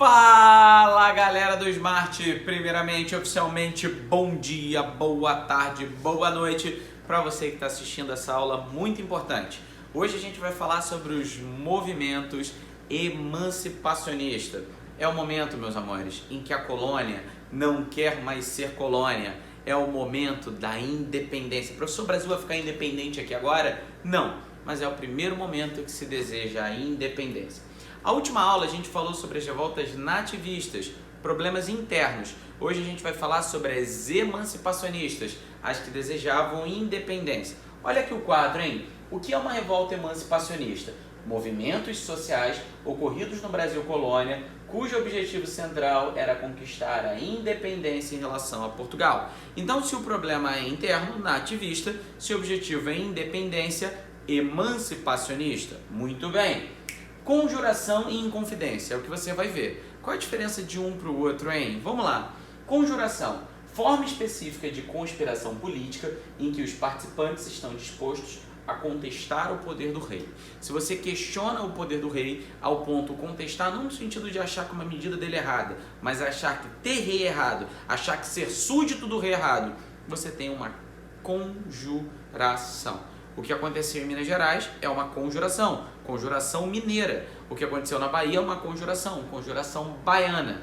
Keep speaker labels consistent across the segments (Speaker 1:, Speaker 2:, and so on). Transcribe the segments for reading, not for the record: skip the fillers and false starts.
Speaker 1: Fala galera do Smart, primeiramente, oficialmente, bom dia, boa tarde, boa noite para você que está assistindo essa aula muito importante. Hoje a gente vai falar sobre os movimentos emancipacionistas. É o momento, meus amores, em que a colônia não quer mais ser colônia. É o momento da independência. Professor, o Brasil vai ficar independente aqui agora? Não, mas é o primeiro momento que se deseja a independência. A última aula a gente falou sobre as revoltas nativistas, problemas internos. Hoje a gente vai falar sobre as emancipacionistas, as que desejavam independência. Olha aqui o quadro, hein? O que é uma revolta emancipacionista? Movimentos sociais ocorridos no Brasil colônia, cujo objetivo central era conquistar a independência em relação a Portugal. Então, se o problema é interno, nativista, se o objetivo é independência, emancipacionista. Muito bem. Conjuração e inconfidência, é o que você vai ver. Qual a diferença de um para o outro, hein? Vamos lá. Conjuração, forma específica de conspiração política em que os participantes estão dispostos a contestar o poder do rei. Se você questiona o poder do rei ao ponto de contestar, não no sentido de achar que uma medida dele é errada, mas achar que ter rei é errado, achar que ser súdito do rei é errado, você tem uma conjuração. O que aconteceu em Minas Gerais é uma conjuração, conjuração mineira. O que aconteceu na Bahia é uma conjuração, conjuração baiana.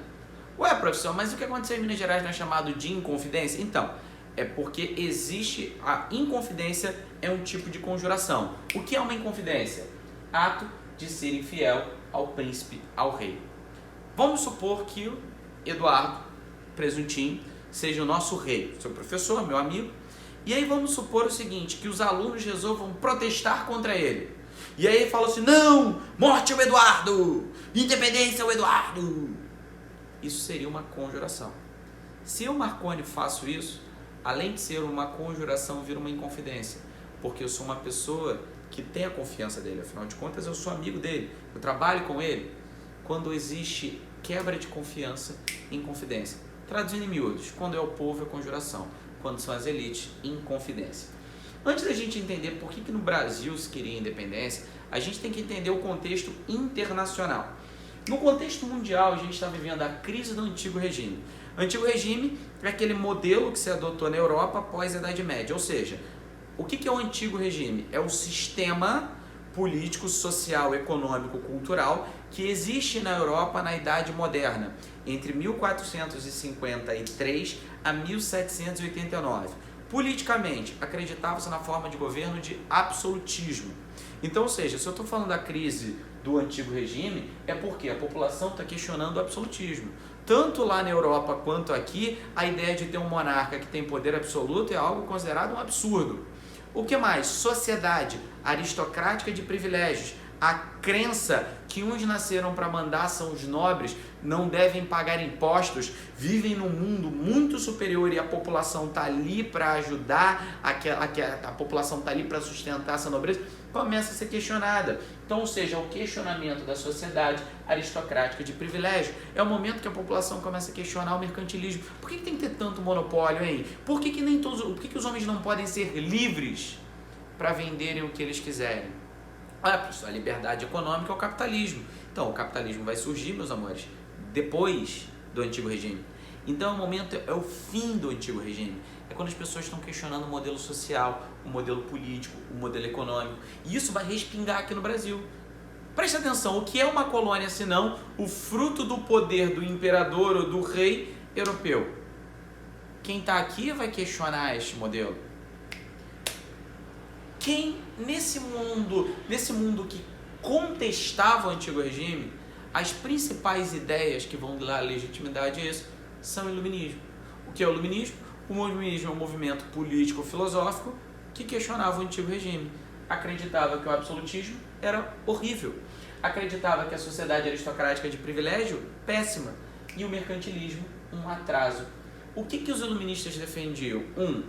Speaker 1: Ué, professor, mas o que aconteceu em Minas Gerais não é chamado de inconfidência? Então, é porque existe a inconfidência, é um tipo de conjuração. O que é uma inconfidência? Ato de ser infiel ao príncipe, ao rei. Vamos supor que o Eduardo Presuntinho seja o nosso rei, seu professor, meu amigo. E aí vamos supor o seguinte, que os alunos resolvam protestar contra ele. E aí ele fala assim, não, morte ao Eduardo, independência ao Eduardo. Isso seria uma conjuração. Se eu, Marconi, faço isso, além de ser uma conjuração, vira uma inconfidência. Porque eu sou uma pessoa que tem a confiança dele, afinal de contas eu sou amigo dele, eu trabalho com ele. Quando existe quebra de confiança, inconfidência. Traduzindo em miúdos, quando é o povo é conjuração. Quando são as elites, inconfidência. Antes da gente entender por que no Brasil se queria independência, a gente tem que entender o contexto internacional. No contexto mundial, a gente está vivendo a crise do antigo regime. O antigo regime é aquele modelo que se adotou na Europa após a Idade Média, ou seja, o que é o antigo regime? É o sistema político, social, econômico, cultural que existe na Europa na Idade Moderna, entre 1453 a 1789. Politicamente, acreditava-se na forma de governo de absolutismo. Então, ou seja, se eu estou falando da crise do antigo regime, é porque a população está questionando o absolutismo. Tanto lá na Europa quanto aqui, a ideia de ter um monarca que tem poder absoluto é algo considerado um absurdo. O que mais? Sociedade aristocrática de privilégios. A crença que uns nasceram para mandar são os nobres, não devem pagar impostos, vivem num mundo muito superior e a população está ali para ajudar, a população está ali para sustentar essa nobreza, começa a ser questionada. Então, ou seja, o questionamento da sociedade aristocrática de privilégio é o momento que a população começa a questionar o mercantilismo. Por que tem que ter tanto monopólio, hein? Por que os homens não podem ser livres para venderem o que eles quiserem? Olha, pessoal, a liberdade econômica é o capitalismo. Então, o capitalismo vai surgir, meus amores, depois do antigo regime. Então, o momento é o fim do antigo regime. É quando as pessoas estão questionando o modelo social, o modelo político, o modelo econômico. E isso vai respingar aqui no Brasil. Preste atenção, o que é uma colônia senão o fruto do poder do imperador ou do rei europeu? Quem está aqui vai questionar este modelo. Quem, nesse mundo que contestava o antigo regime, as principais ideias que vão dar legitimidade a isso são o iluminismo. O que é o iluminismo? O iluminismo é um movimento político-filosófico que questionava o antigo regime. Acreditava que o absolutismo era horrível. Acreditava que a sociedade aristocrática de privilégio, péssima. E o mercantilismo, um atraso. O que os iluministas defendiam? 1.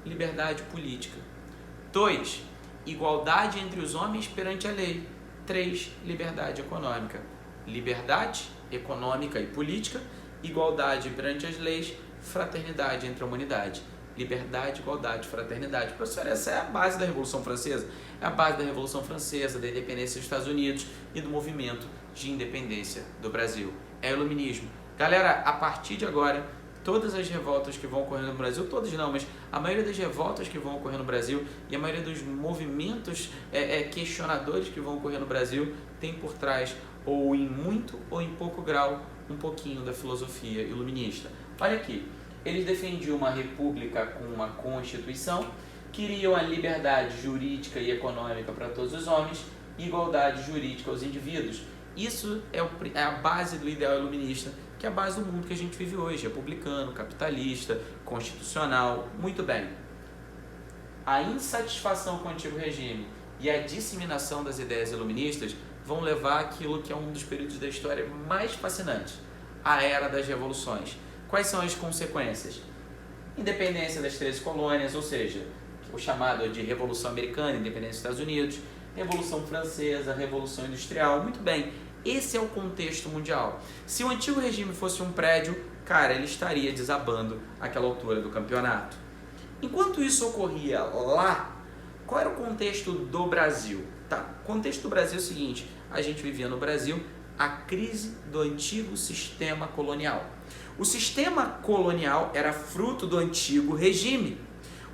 Speaker 1: Liberdade política. 2. Igualdade entre os homens perante a lei. 3. Liberdade econômica. Liberdade econômica e política, igualdade perante as leis, fraternidade entre a humanidade. Liberdade, igualdade, fraternidade. Professor, essa é a base da Revolução Francesa. É a base da Revolução Francesa, da independência dos Estados Unidos e do movimento de independência do Brasil. é iluminismo. Galera, a partir de agora, todas as revoltas que vão ocorrer no Brasil, todas não, mas a maioria das revoltas que vão ocorrer no Brasil e a maioria dos movimentos questionadores que vão ocorrer no Brasil tem por trás, ou em muito ou em pouco grau, um pouquinho da filosofia iluminista. Olha aqui, eles defendiam uma república com uma constituição, queriam a liberdade jurídica e econômica para todos os homens e igualdade jurídica aos indivíduos. Isso é a base do ideal iluminista, que é a base do mundo que a gente vive hoje, republicano, capitalista, constitucional. Muito bem. A insatisfação com o antigo regime e a disseminação das ideias iluministas vão levar àquilo que é um dos períodos da história mais fascinantes, a Era das Revoluções. Quais são as consequências? Independência das 13 colônias, ou seja, o chamado de Revolução Americana, independência dos Estados Unidos, Revolução Francesa, Revolução Industrial. Muito bem, esse é o contexto mundial. Se o antigo regime fosse um prédio, cara, ele estaria desabando àquela altura do campeonato. Enquanto isso ocorria lá, qual era o contexto do Brasil? Tá, o contexto do Brasil é o seguinte, a gente vivia no Brasil a crise do antigo sistema colonial. O sistema colonial era fruto do antigo regime.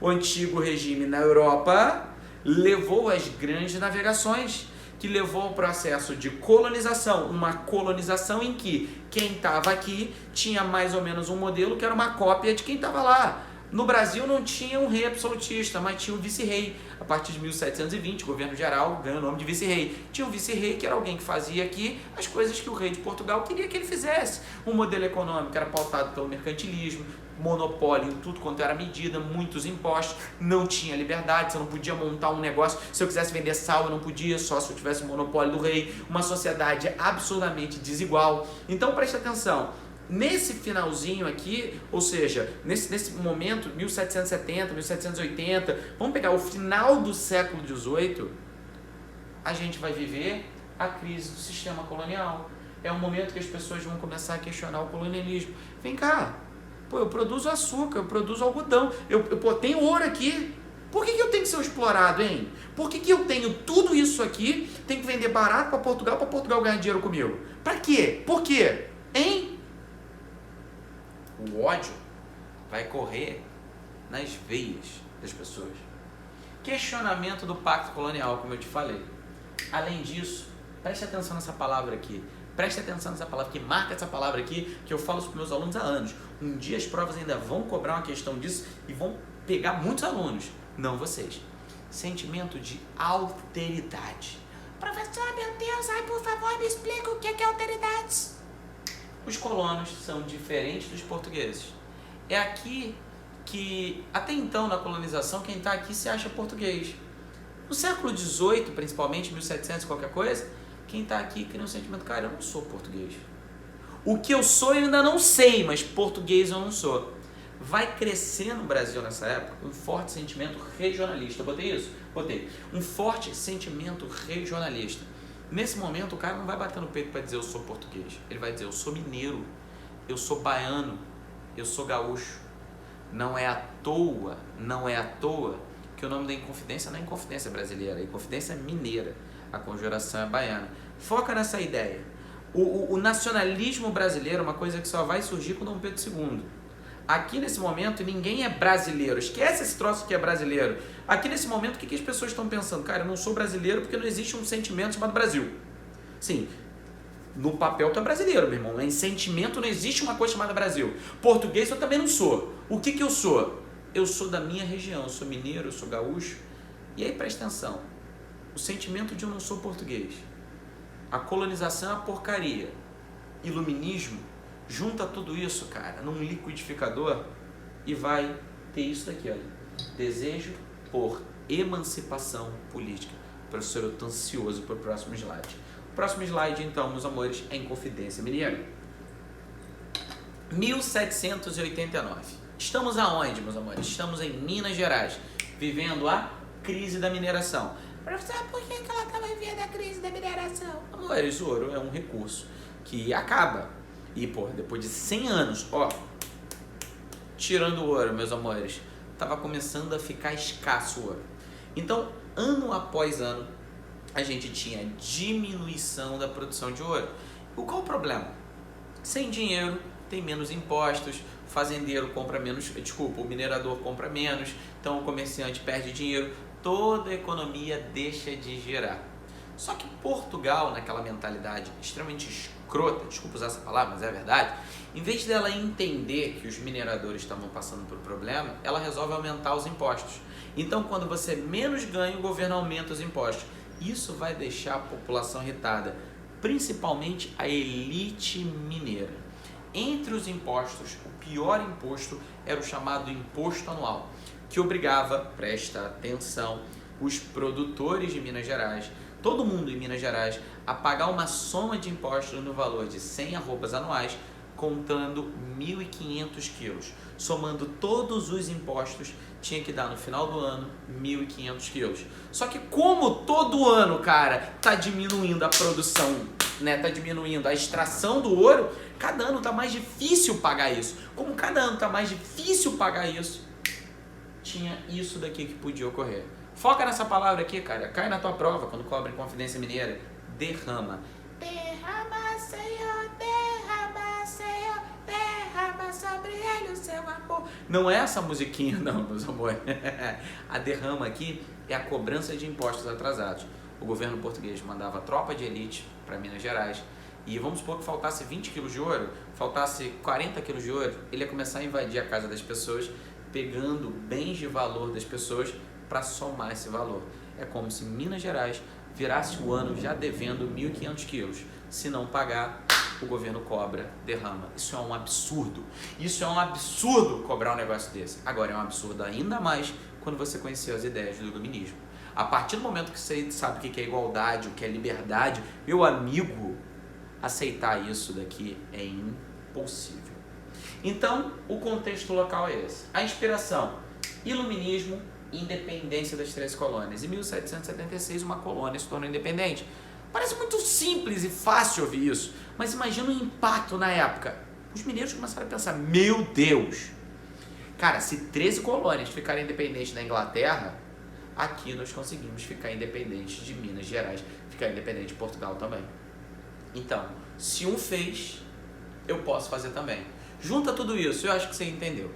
Speaker 1: O antigo regime na Europa levou às grandes navegações, que levou ao processo de colonização, uma colonização em que quem estava aqui tinha mais ou menos um modelo que era uma cópia de quem estava lá. No Brasil não tinha um rei absolutista, mas tinha um vice-rei. A partir de 1720, o governo geral ganhou o nome de vice-rei. Tinha um vice-rei que era alguém que fazia aqui as coisas que o rei de Portugal queria que ele fizesse. Um modelo econômico era pautado pelo mercantilismo, monopólio em tudo quanto era medida, muitos impostos, não tinha liberdade, você não podia montar um negócio, se eu quisesse vender sal eu não podia, só se eu tivesse o monopólio do rei, uma sociedade absurdamente desigual. Então preste atenção, nesse finalzinho aqui, ou seja, nesse momento, 1770, 1780, vamos pegar o final do século XVIII, a gente vai viver a crise do sistema colonial. É um momento que as pessoas vão começar a questionar o colonialismo. Vem cá, pô, eu produzo açúcar, eu produzo algodão, eu tenho ouro aqui. Por que eu tenho que ser explorado, hein? Por que eu tenho tudo isso aqui, tenho que vender barato para Portugal ganhar dinheiro comigo? Pra quê? Por quê? Hein? O ódio vai correr nas veias das pessoas. Questionamento do pacto colonial, como eu te falei. Além disso, preste atenção nessa palavra aqui. Preste atenção nessa palavra aqui, marca essa palavra aqui, que eu falo para os meus alunos há anos. Um dia as provas ainda vão cobrar uma questão disso e vão pegar muitos alunos, não vocês. Sentimento de alteridade. Professor, meu Deus, ai, por favor, me explica o que é alteridades. Os colonos são diferentes dos portugueses. É aqui que, até então, na colonização, quem está aqui se acha português. No século XVIII, principalmente, 1700 qualquer coisa, quem está aqui cria um sentimento, cara, eu não sou português. O que eu sou eu ainda não sei, mas português eu não sou. Vai crescer no Brasil nessa época um forte sentimento regionalista. Eu botei isso? Botei. Um forte sentimento regionalista. Nesse momento o cara não vai bater no peito para dizer eu sou português. Ele vai dizer eu sou mineiro, eu sou baiano, eu sou gaúcho. Não é à toa que o nome da Inconfidência não é Inconfidência brasileira, é Inconfidência mineira. A conjuração é baiana. Foca nessa ideia. O nacionalismo brasileiro é uma coisa que só vai surgir com Dom Pedro II. Aqui nesse momento ninguém é brasileiro. Esquece esse troço que é brasileiro. Aqui nesse momento o que as pessoas estão pensando? Cara, eu não sou brasileiro porque não existe um sentimento chamado Brasil. Sim, no papel tu é brasileiro, meu irmão. Em sentimento não existe uma coisa chamada Brasil. Português eu também não sou. O que eu sou? Eu sou da minha região. Eu sou mineiro, eu sou gaúcho. E aí presta atenção. O sentimento de eu não sou português. A colonização é uma porcaria. Iluminismo junta tudo isso, cara, num liquidificador e vai ter isso daqui, olha. Desejo por emancipação política. Professor, eu tô ansioso pro próximo slide. O próximo slide, então, meus amores, é Inconfidência Mineira. 1789. Estamos aonde, meus amores? Estamos em Minas Gerais, vivendo a crise da mineração. Professor, por que ela estava vivendo a crise da mineração? Amores, o ouro é um recurso que acaba. E, pô, depois de 100 anos, ó, tirando o ouro, meus amores, estava começando a ficar escasso o ouro. Então, ano após ano, a gente tinha diminuição da produção de ouro. Qual o problema? Sem dinheiro tem menos impostos, o fazendeiro compra menos, o minerador compra menos, então o comerciante perde dinheiro, toda a economia deixa de girar. Só que Portugal, naquela mentalidade extremamente escrota, desculpa usar essa palavra, mas é verdade, em vez dela entender que os mineradores estavam passando por problema, ela resolve aumentar os impostos. Então, quando você menos ganha, o governo aumenta os impostos. Isso vai deixar a população irritada, principalmente a elite mineira. Entre os impostos, o pior imposto era o chamado imposto anual, que obrigava, presta atenção, os produtores de Minas Gerais, todo mundo em Minas Gerais, a pagar uma soma de impostos no valor de 100 arrobas anuais, contando 1.500 quilos. Somando todos os impostos, tinha que dar no final do ano 1.500 quilos. Só que como todo ano, cara, tá diminuindo a produção, né, tá diminuindo a extração do ouro, cada ano tá mais difícil pagar isso. Como cada ano tá mais difícil pagar isso, tinha isso daqui que podia ocorrer. Foca nessa palavra aqui, cara. Cai na tua prova quando cobra em Confidência Mineira. Derrama. Derrama, Senhor, derrama, Senhor, derrama sobre ele o seu amor. Não é essa musiquinha, não, meus amores. A derrama aqui é a cobrança de impostos atrasados. O governo português mandava tropa de elite para Minas Gerais. E vamos supor que faltasse 20 quilos de ouro, faltasse 40 quilos de ouro, ele ia começar a invadir a casa das pessoas, pegando bens de valor das pessoas para somar esse valor. É como se Minas Gerais virasse o ano já devendo 1.500 quilos. Se não pagar, o governo cobra, derrama. Isso é um absurdo. Isso é um absurdo cobrar um negócio desse. Agora, é um absurdo ainda mais quando você conheceu as ideias do iluminismo. A partir do momento que você sabe o que é igualdade, o que é liberdade, meu amigo, aceitar isso daqui é impossível. Então, o contexto local é esse. A inspiração, iluminismo, independência das 13 colônias. Em 1776, uma colônia se tornou independente. Parece muito simples e fácil ouvir isso, mas imagina o impacto na época. Os mineiros começaram a pensar, meu Deus, cara, se 13 colônias ficarem independentes da Inglaterra, aqui nós conseguimos ficar independentes de Minas Gerais, ficar independente de Portugal também. Então, se um fez, eu posso fazer também. Junta tudo isso, eu acho que você entendeu.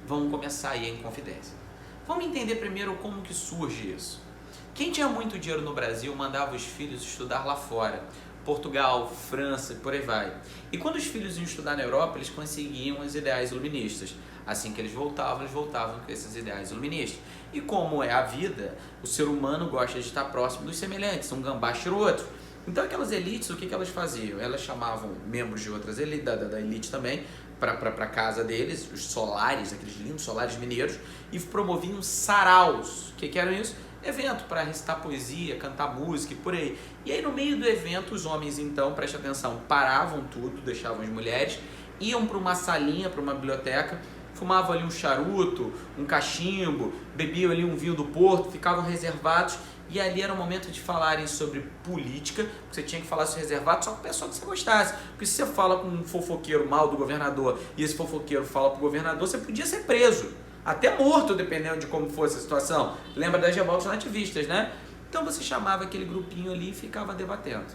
Speaker 1: Vamos começar aí em confidência. Vamos entender primeiro como que surge isso. Quem tinha muito dinheiro no Brasil mandava os filhos estudar lá fora. Portugal, França, por aí vai. E quando os filhos iam estudar na Europa, eles conseguiam os ideais iluministas. Assim que eles voltavam com esses ideais iluministas. E como é a vida, o ser humano gosta de estar próximo dos semelhantes, um gambá tira o outro. Então aquelas elites, o que elas faziam? Elas chamavam membros de outras elites, da elite também, para casa deles, os solares, aqueles lindos solares mineiros, e promoviam saraus. O que eram isso? Evento para recitar poesia, cantar música e por aí. E aí no meio do evento, os homens então, preste atenção, paravam tudo, deixavam as mulheres, iam para uma salinha, para uma biblioteca, fumavam ali um charuto, um cachimbo, bebiam ali um vinho do Porto, ficavam reservados. E ali era o momento de falarem sobre política, porque você tinha que falar sobre reservado só com a pessoa que você gostasse. Porque se você fala com um fofoqueiro mal do governador e esse fofoqueiro fala pro governador, você podia ser preso, até morto, dependendo de como fosse a situação. Lembra das revoltas nativistas, né? Então você chamava aquele grupinho ali e ficava debatendo.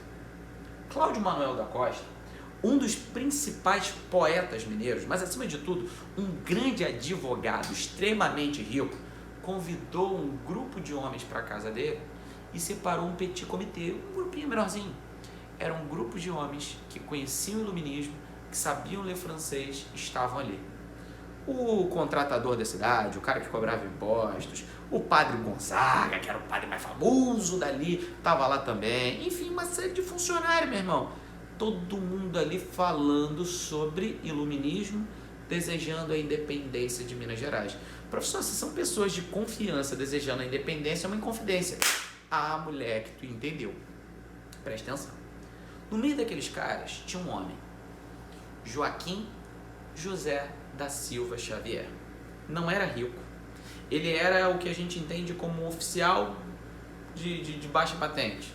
Speaker 1: Cláudio Manuel da Costa, um dos principais poetas mineiros, mas acima de tudo, um grande advogado extremamente rico, convidou um grupo de homens para a casa dele e separou um petit comitê, um grupinho menorzinho. Era um grupo de homens que conheciam o iluminismo, que sabiam ler francês, estavam ali. O contratador da cidade, o cara que cobrava impostos, o padre Gonzaga, que era o padre mais famoso dali, estava lá também. Enfim, uma série de funcionários, meu irmão. Todo mundo ali falando sobre iluminismo, desejando a independência de Minas Gerais. Professor, se são pessoas de confiança desejando a independência, é uma inconfidência. Ah, moleque, tu entendeu. Presta atenção. No meio daqueles caras tinha um homem, Joaquim José da Silva Xavier. Não era rico. Ele era o que a gente entende como um oficial de baixa patente.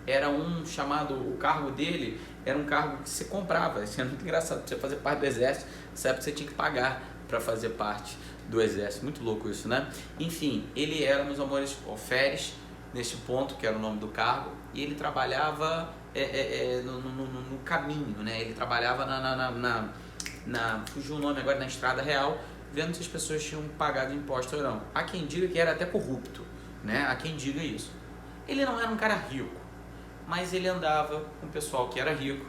Speaker 1: Era um chamado, o cargo dele era um cargo que você comprava. Isso é muito engraçado. Pra você fazer parte do exército, sabe que você tinha que pagar para fazer parte do exército. Muito louco isso, né? Enfim, ele era, meus amores, alferes, neste ponto, que era o nome do cargo, e ele trabalhava no caminho, né? Ele trabalhava fugiu o nome agora, na Estrada Real, vendo se as pessoas tinham pagado imposto ou não. Há quem diga que era até corrupto, né? Há quem diga isso. Ele não era um cara rico, mas ele andava com o pessoal que era rico,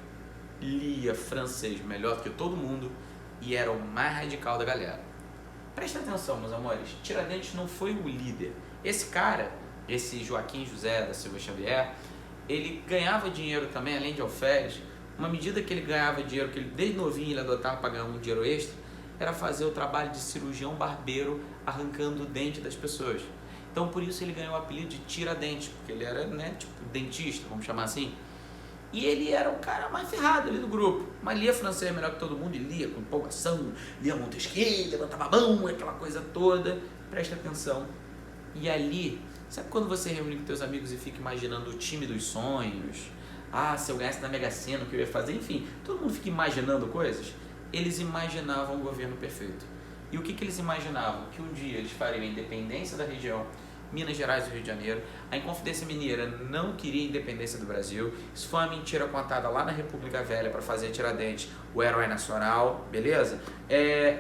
Speaker 1: lia francês melhor do que todo mundo e era o mais radical da galera. Presta atenção, meus amores, Tiradentes não foi o líder. Esse cara, esse Joaquim José da Silva Xavier, ele ganhava dinheiro também, além de alferes. Uma medida que ele ganhava dinheiro, que ele desde novinho ele adotava para ganhar um dinheiro extra, era fazer o trabalho de cirurgião barbeiro arrancando o dente das pessoas. Então por isso ele ganhou o apelido de Tiradentes, porque ele era, né, tipo dentista, vamos chamar assim. E ele era o cara mais ferrado ali do grupo, mas lia francês melhor que todo mundo, e lia com empolgação, lia Montesquieu, levantava a mão, aquela coisa toda. Presta atenção. E ali, sabe quando você reúne com teus amigos e fica imaginando o time dos sonhos? Ah, se eu ganhasse na Mega Sena, o que eu ia fazer? Enfim, todo mundo fica imaginando coisas. Eles imaginavam um governo perfeito. E o que eles imaginavam? Que um dia eles fariam a independência da região, Minas Gerais e Rio de Janeiro. A Inconfidência Mineira não queria a independência do Brasil. Isso foi uma mentira contada lá na República Velha para fazer Tiradentes o herói nacional, beleza?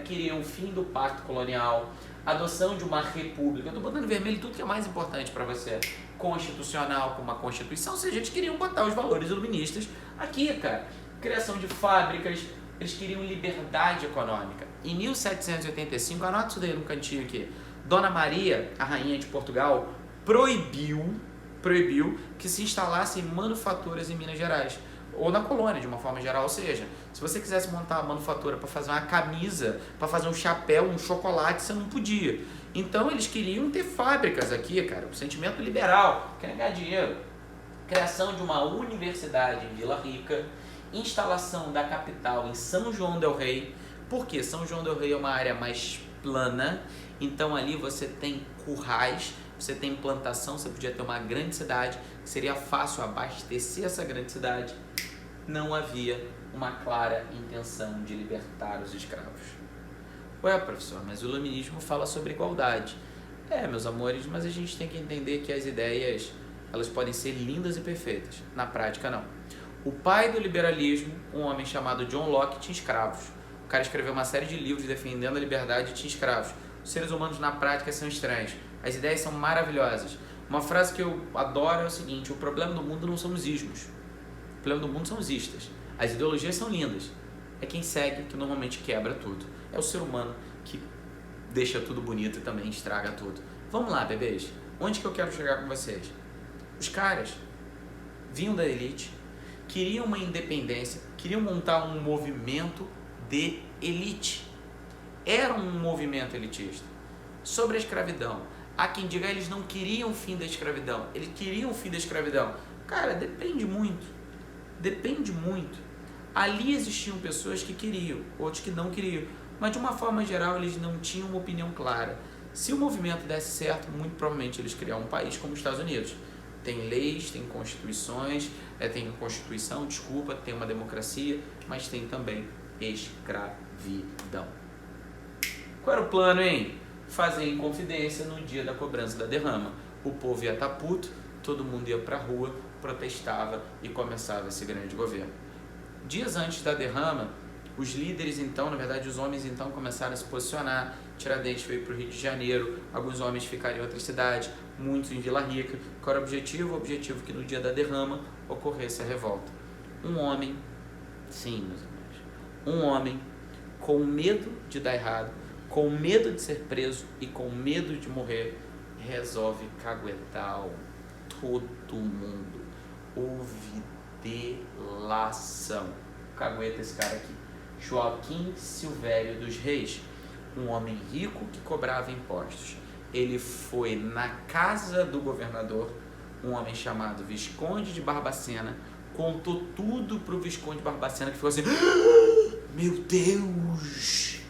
Speaker 1: Queriam o fim do pacto colonial, adoção de uma república. Eu tô botando em vermelho tudo que é mais importante para você. Constitucional, com uma constituição. Ou seja, eles queriam botar os valores iluministas aqui, cara. Criação de fábricas. Eles queriam liberdade econômica. Em 1785, anota isso daí no cantinho aqui, Dona Maria, a rainha de Portugal, proibiu que se instalassem manufaturas em Minas Gerais, ou na colônia de uma forma geral. Ou seja, se você quisesse montar uma manufatura para fazer uma camisa, para fazer um chapéu, um chocolate, você não podia. Então eles queriam ter fábricas aqui, cara, o sentimento liberal, querem ganhar dinheiro. Criação de uma universidade em Vila Rica, instalação da capital em São João del Rei. Por quê? São João del Rei é uma área mais plana, então ali você tem currais, você tem plantação, você podia ter uma grande cidade, seria fácil abastecer essa grande cidade. Não havia uma clara intenção de libertar os escravos. Ué, professor, mas o iluminismo fala sobre igualdade. Meus amores, mas a gente tem que entender que as ideias, elas podem ser lindas e perfeitas. Na prática, não. O pai do liberalismo, um homem chamado John Locke, tinha escravos. O cara escreveu uma série de livros defendendo a liberdade e tinha escravos. Os seres humanos na prática são estranhos. As ideias são maravilhosas. Uma frase que eu adoro é o seguinte: o problema do mundo não são os ismos. O problema do mundo são os istas. As ideologias são lindas. É quem segue que normalmente quebra tudo. É o ser humano que deixa tudo bonito e também estraga tudo. Vamos lá, bebês. Onde que eu quero chegar com vocês? Os caras vinham da elite, queriam uma independência, queriam montar um movimento de elite. Era um movimento elitista. Sobre a escravidão, há quem diga que eles não queriam o fim da escravidão, eles queriam o fim da escravidão. Cara, depende muito. Depende muito. Ali existiam pessoas que queriam, outros que não queriam. Mas de uma forma geral eles não tinham uma opinião clara. Se o movimento desse certo, muito provavelmente eles criam um país como os Estados Unidos. Tem leis, tem constituições, tem constituição, desculpa, tem uma democracia, mas tem também escravidão. Qual era o plano, hein? Fazer Inconfidência no dia da cobrança da derrama. O povo ia estar puto, todo mundo ia pra rua, protestava e começava esse grande governo. Dias antes da derrama, os líderes então, na verdade os homens então começaram a se posicionar. Tiradentes veio para o Rio de Janeiro, alguns homens ficaram em outras cidades, muitos em Vila Rica. Qual era o objetivo? O objetivo que no dia da derrama ocorresse a revolta. Um homem, sim meus amigos, um homem com medo de dar errado, com medo de ser preso e com medo de morrer, resolve caguetar todo mundo. Houve delação. Cagueta esse cara aqui. Joaquim Silvério dos Reis, um homem rico que cobrava impostos. Ele foi na casa do governador, um homem chamado Visconde de Barbacena, contou tudo pro Visconde de Barbacena, que ficou assim: meu Deus,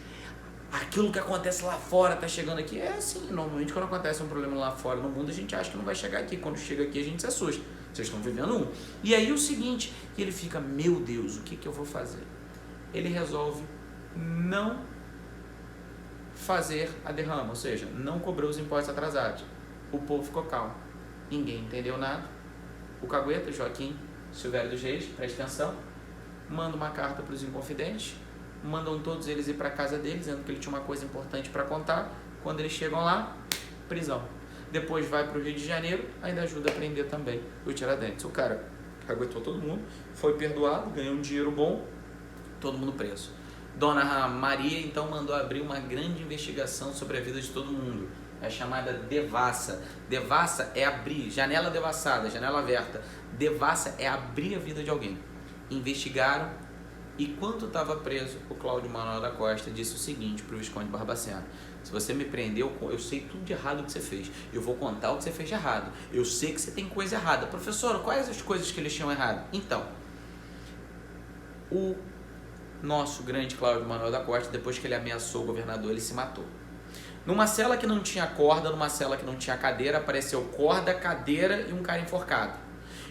Speaker 1: aquilo que acontece lá fora tá chegando aqui. É assim, normalmente quando acontece um problema lá fora no mundo, a gente acha que não vai chegar aqui. Quando chega aqui, a gente se assusta. Vocês estão vivendo um. E aí o seguinte, ele fica: meu Deus, o que eu vou fazer? Ele resolve não fazer a derrama, ou seja, não cobrou os impostos atrasados. O povo ficou calmo. Ninguém entendeu nada. O cagueta, Joaquim, Silvério dos Reis, presta atenção, manda uma carta para os Inconfidentes, mandam todos eles ir para a casa deles, dizendo que ele tinha uma coisa importante para contar. Quando eles chegam lá, prisão. Depois vai para o Rio de Janeiro, ainda ajuda a prender também o Tiradentes. O cara aguentou todo mundo, foi perdoado, ganhou um dinheiro bom, todo mundo preso. Dona Maria então mandou abrir uma grande investigação sobre a vida de todo mundo. É chamada devassa. Devassa é abrir, janela devassada, janela aberta. Devassa é abrir a vida de alguém. Investigaram e quando estava preso, o Cláudio Manuel da Costa disse o seguinte para o Visconde Barbacena: se você me prendeu, eu sei tudo de errado que você fez. Eu vou contar o que você fez de errado. Eu sei que você tem coisa errada. Professor, quais as coisas que eles tinham errado? Então, o nosso grande Cláudio Manuel da Costa, depois que ele ameaçou o governador, ele se matou. Numa cela que não tinha corda, numa cela que não tinha cadeira, apareceu corda, cadeira e um cara enforcado.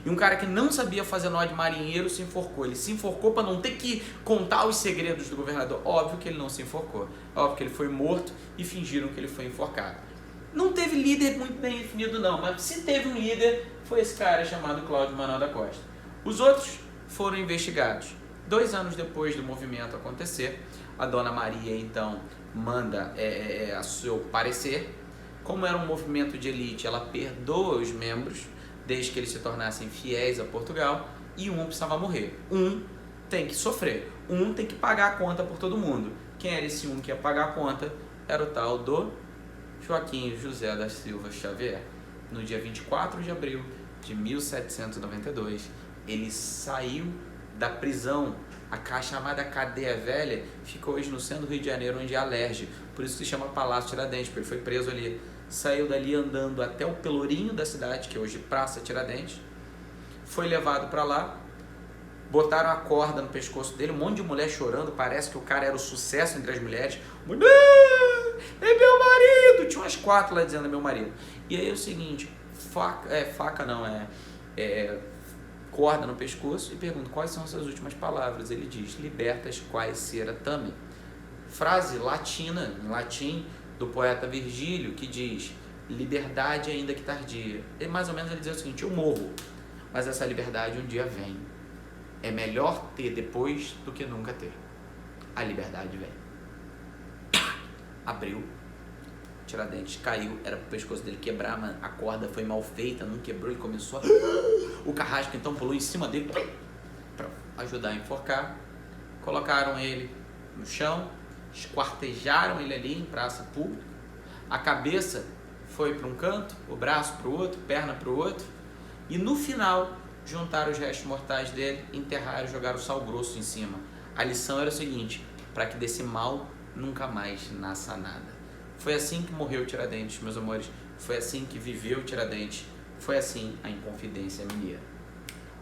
Speaker 1: E um cara que não sabia fazer nó de marinheiro se enforcou. Ele se enforcou para não ter que contar os segredos do governador. Óbvio que ele não se enforcou. Óbvio que ele foi morto e fingiram que ele foi enforcado. Não teve líder muito bem definido não, mas se teve um líder, foi esse cara chamado Cláudio Manuel da Costa. Os outros foram investigados. 2 anos depois do movimento acontecer, a Dona Maria então manda a seu parecer. Como era um movimento de elite, ela perdoa os membros, desde que eles se tornassem fiéis a Portugal, e um precisava morrer. Um tem que sofrer, um tem que pagar a conta por todo mundo. Quem era esse um que ia pagar a conta? Era o tal do Joaquim José da Silva Xavier. No dia 24 de abril de 1792, ele saiu da prisão. A chamada cadeia velha fica hoje no centro do Rio de Janeiro, onde é a Alerj. Por isso se chama Palácio Tiradentes, porque ele foi preso ali. Saiu dali andando até o Pelourinho da cidade, que é hoje Praça Tiradentes. Foi levado para lá, botaram a corda no pescoço dele, um monte de mulher chorando, parece que o cara era o sucesso entre as mulheres. Mulher, é meu marido! Tinha umas 4 lá dizendo é meu marido. E aí é o seguinte, corda no pescoço e pergunta quais são suas últimas palavras. Ele diz, libertas quae sera tamen. Frase latina, em latim, do poeta Virgílio, que diz, liberdade ainda que tardia. E mais ou menos ele diz o seguinte, eu morro, mas essa liberdade um dia vem. É melhor ter depois do que nunca ter. A liberdade vem. Abriu, Tiradentes caiu, era pro pescoço dele quebrar, mas a corda foi mal feita, não quebrou, ele começou a... O carrasco então pulou em cima dele para ajudar a enforcar. Colocaram ele no chão, esquartejaram ele ali em praça pública. A cabeça foi para um canto, o braço para o outro, perna para o outro. E no final, juntaram os restos mortais dele, enterraram e jogaram sal grosso em cima. A lição era o seguinte, para que desse mal nunca mais nasça nada. Foi assim que morreu Tiradentes, meus amores. Foi assim que viveu Tiradentes. Foi assim a Inconfidência Mineira.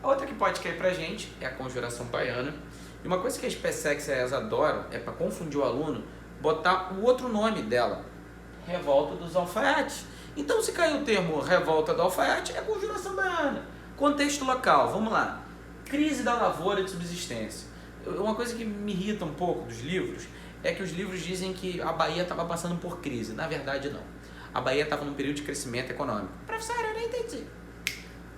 Speaker 1: A outra que pode cair pra gente é a Conjuração Baiana. E uma coisa que as PSECs e as adoram é, para confundir o aluno, botar o outro nome dela. Revolta dos Alfaiates. Então, se caiu o termo Revolta do Alfaiate, é Conjuração Baiana. Contexto local, vamos lá. Crise da lavoura de subsistência. Uma coisa que me irrita um pouco dos livros é que os livros dizem que a Bahia estava passando por crise. Na verdade, não. A Bahia estava num período de crescimento econômico. Professor, eu não entendi.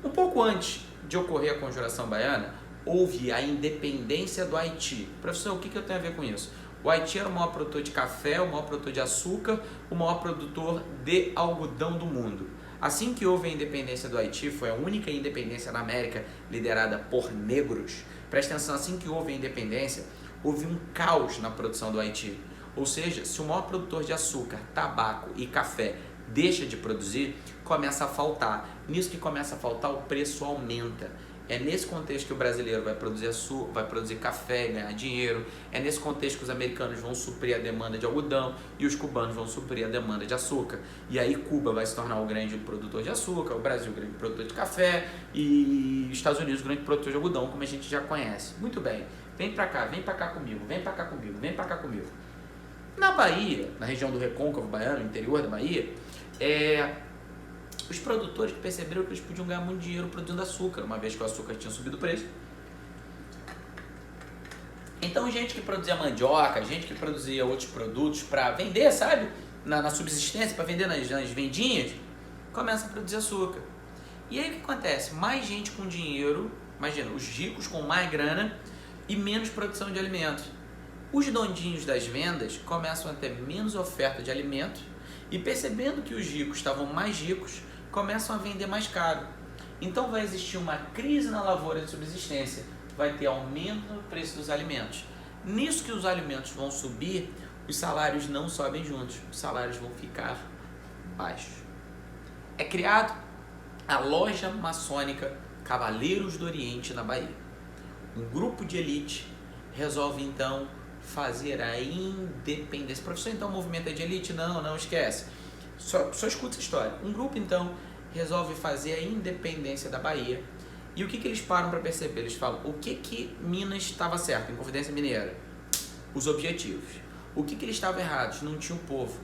Speaker 1: Um pouco antes de ocorrer a Conjuração Baiana, houve a independência do Haiti. Professor, o que eu tenho a ver com isso? O Haiti era o maior produtor de café, o maior produtor de açúcar, o maior produtor de algodão do mundo. Assim que houve a independência do Haiti, foi a única independência na América liderada por negros. Presta atenção, assim que houve a independência, houve um caos na produção do Haiti. Ou seja, se o maior produtor de açúcar, tabaco e café deixa de produzir, começa a faltar. Nisso que começa a faltar, o preço aumenta. É nesse contexto que o brasileiro vai produzir açúcar, vai produzir café e ganhar dinheiro. É nesse contexto que os americanos vão suprir a demanda de algodão e os cubanos vão suprir a demanda de açúcar. E aí Cuba vai se tornar o grande produtor de açúcar, o Brasil o grande produtor de café e os Estados Unidos o grande produtor de algodão, como a gente já conhece. Muito bem, vem pra cá comigo, vem pra cá comigo, vem pra cá comigo. Na Bahia, na região do Recôncavo Baiano, interior da Bahia, os produtores perceberam que eles podiam ganhar muito dinheiro produzindo açúcar, uma vez que o açúcar tinha subido o preço. Então, gente que produzia mandioca, gente que produzia outros produtos para vender, sabe? Na subsistência, para vender nas vendinhas, começa a produzir açúcar. E aí o que acontece? Mais gente com dinheiro Imagina, os ricos com mais grana e menos produção de alimentos. Os dondinhos das vendas começam a ter menos oferta de alimentos e, percebendo que os ricos estavam mais ricos, começam a vender mais caro. Então vai existir uma crise na lavoura de subsistência, vai ter aumento no preço dos alimentos. Nisso que os alimentos vão subir, os salários não sobem juntos, os salários vão ficar baixos. É criado a loja maçônica Cavaleiros do Oriente na Bahia. Um grupo de elite resolve então fazer a independência. Professor, então o movimento é de elite? Não esquece. Só escuta essa história. Um grupo então resolve fazer a independência da Bahia. E o que eles param para perceber? Eles falam, o que Minas estava certo, Inconfidência Mineira? Os objetivos. O que eles estavam errados? Não tinha o povo.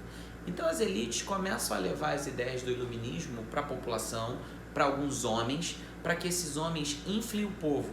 Speaker 1: Então as elites começam a levar as ideias do iluminismo para a população, para alguns homens, para que esses homens infliem o povo.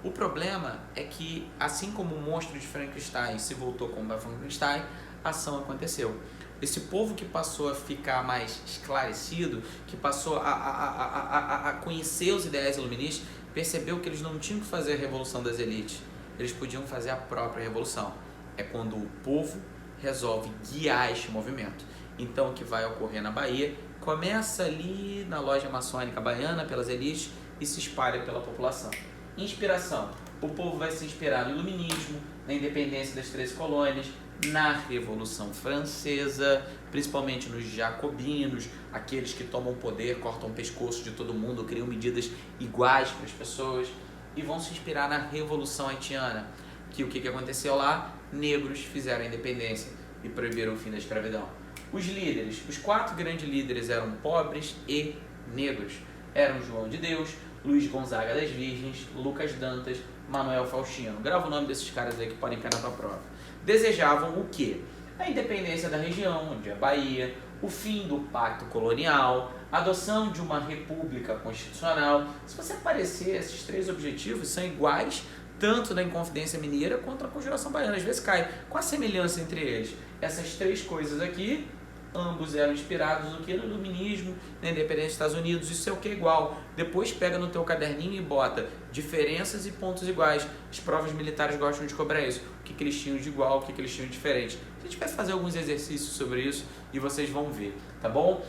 Speaker 1: O problema é que, assim como o monstro de Frankenstein se voltou como Frankenstein, a ação aconteceu. Esse povo que passou a ficar mais esclarecido, que passou a conhecer os ideais iluministas, percebeu que eles não tinham que fazer a revolução das elites, eles podiam fazer a própria revolução. É quando o povo resolve guiar este movimento. Então, o que vai ocorrer na Bahia começa ali na loja maçônica baiana, pelas elites, e se espalha pela população. Inspiração. O povo vai se inspirar no iluminismo, na independência das 13 colônias, na Revolução Francesa, principalmente nos jacobinos, aqueles que tomam poder, cortam o pescoço de todo mundo, criam medidas iguais para as pessoas, e vão se inspirar na Revolução Haitiana, que o que aconteceu lá? Negros fizeram a independência e proibiram o fim da escravidão. Os líderes, os 4 grandes líderes eram pobres e negros. Eram João de Deus, Luiz Gonzaga das Virgens, Lucas Dantas, Manuel Faustino. Grava o nome desses caras aí que podem cair na tua prova. Desejavam o quê? A independência da região, onde é a Bahia, o fim do pacto colonial, a adoção de uma república constitucional. Se você aparecer, esses 3 objetivos são iguais, tanto na Inconfidência Mineira quanto na Conjuração Baiana. Às vezes cai. Qual a semelhança entre eles? Essas 3 coisas aqui, ambos eram inspirados no que? No iluminismo, na independência dos Estados Unidos. Isso é o que é igual. Depois pega no teu caderninho e bota diferenças e pontos iguais. As provas militares gostam de cobrar isso. O que eles tinham de igual, o que eles tinham de diferente. A gente vai fazer alguns exercícios sobre isso e vocês vão ver, tá bom?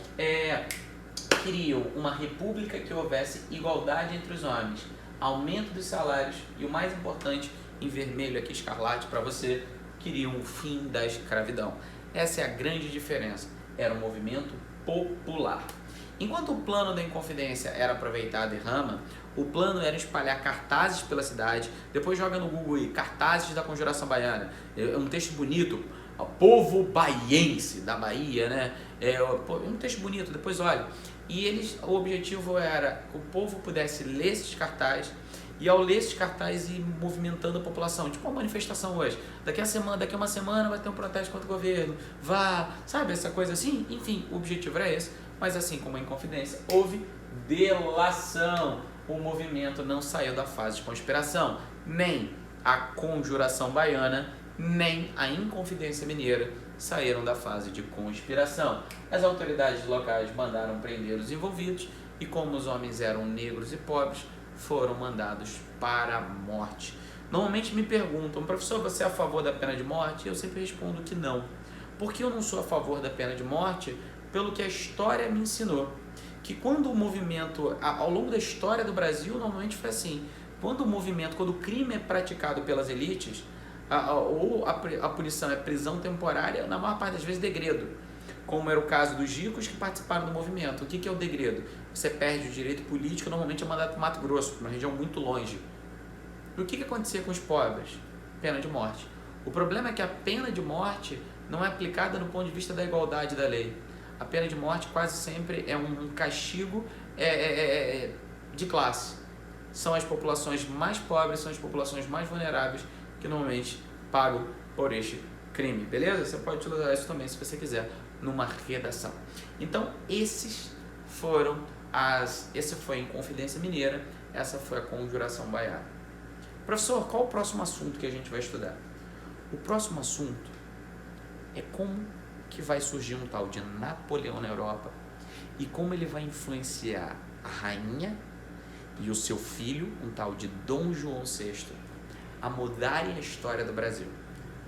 Speaker 1: Queriam uma república que houvesse igualdade entre os homens, aumento dos salários e, o mais importante, em vermelho aqui escarlate para você, queriam o fim da escravidão. Essa é a grande diferença. Era um movimento popular. Enquanto o plano da Inconfidência era aproveitar a derrama, o plano era espalhar cartazes pela cidade. Depois joga no Google aí, cartazes da Conjuração Baiana. É um texto bonito, o povo baiense da Bahia, né? É um texto bonito, depois olha. E o objetivo era que o povo pudesse ler esses cartazes, e ao ler esses cartazes ir movimentando a população, tipo uma manifestação hoje. Daqui a uma semana vai ter um protesto contra o governo, sabe, essa coisa assim? Enfim, o objetivo era esse, mas assim como a Inconfidência, houve delação. O movimento não saiu da fase de conspiração, nem a Conjuração Baiana, nem a Inconfidência Mineira saíram da fase de conspiração. As autoridades locais mandaram prender os envolvidos e, como os homens eram negros e pobres, foram mandados para a morte. Normalmente me perguntam, professor, você é a favor da pena de morte? Eu sempre respondo que não. Porque eu não sou a favor da pena de morte? Pelo que a história me ensinou. Que quando o movimento, ao longo da história do Brasil, normalmente foi assim. Quando o crime é praticado pelas elites, ou a punição é prisão temporária, na maior parte das vezes degredo. Como era o caso dos ricos que participaram do movimento. O que é o degredo? Você perde o direito político, normalmente é mandado para o Mato Grosso, uma região muito longe. E o que acontecia com os pobres? Pena de morte. O problema é que a pena de morte não é aplicada no ponto de vista da igualdade da lei. A pena de morte quase sempre é um castigo de classe. São as populações mais pobres, são as populações mais vulneráveis que normalmente pagam por este crime, beleza? Você pode utilizar isso também, se você quiser, numa redação. Então, essa foi a Inconfidência Mineira, essa foi a Conjuração Baiana. Professor, qual o próximo assunto que a gente vai estudar? O próximo assunto é como que vai surgir um tal de Napoleão na Europa e como ele vai influenciar a rainha e o seu filho, um tal de Dom João VI, a mudarem a história do Brasil.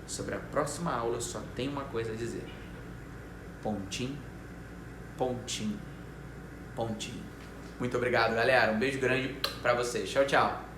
Speaker 1: Sobre a próxima aula eu só tenho uma coisa a dizer. Pontinho, pontinho, pontinho. Muito obrigado, galera. Um beijo grande pra vocês. Tchau, tchau.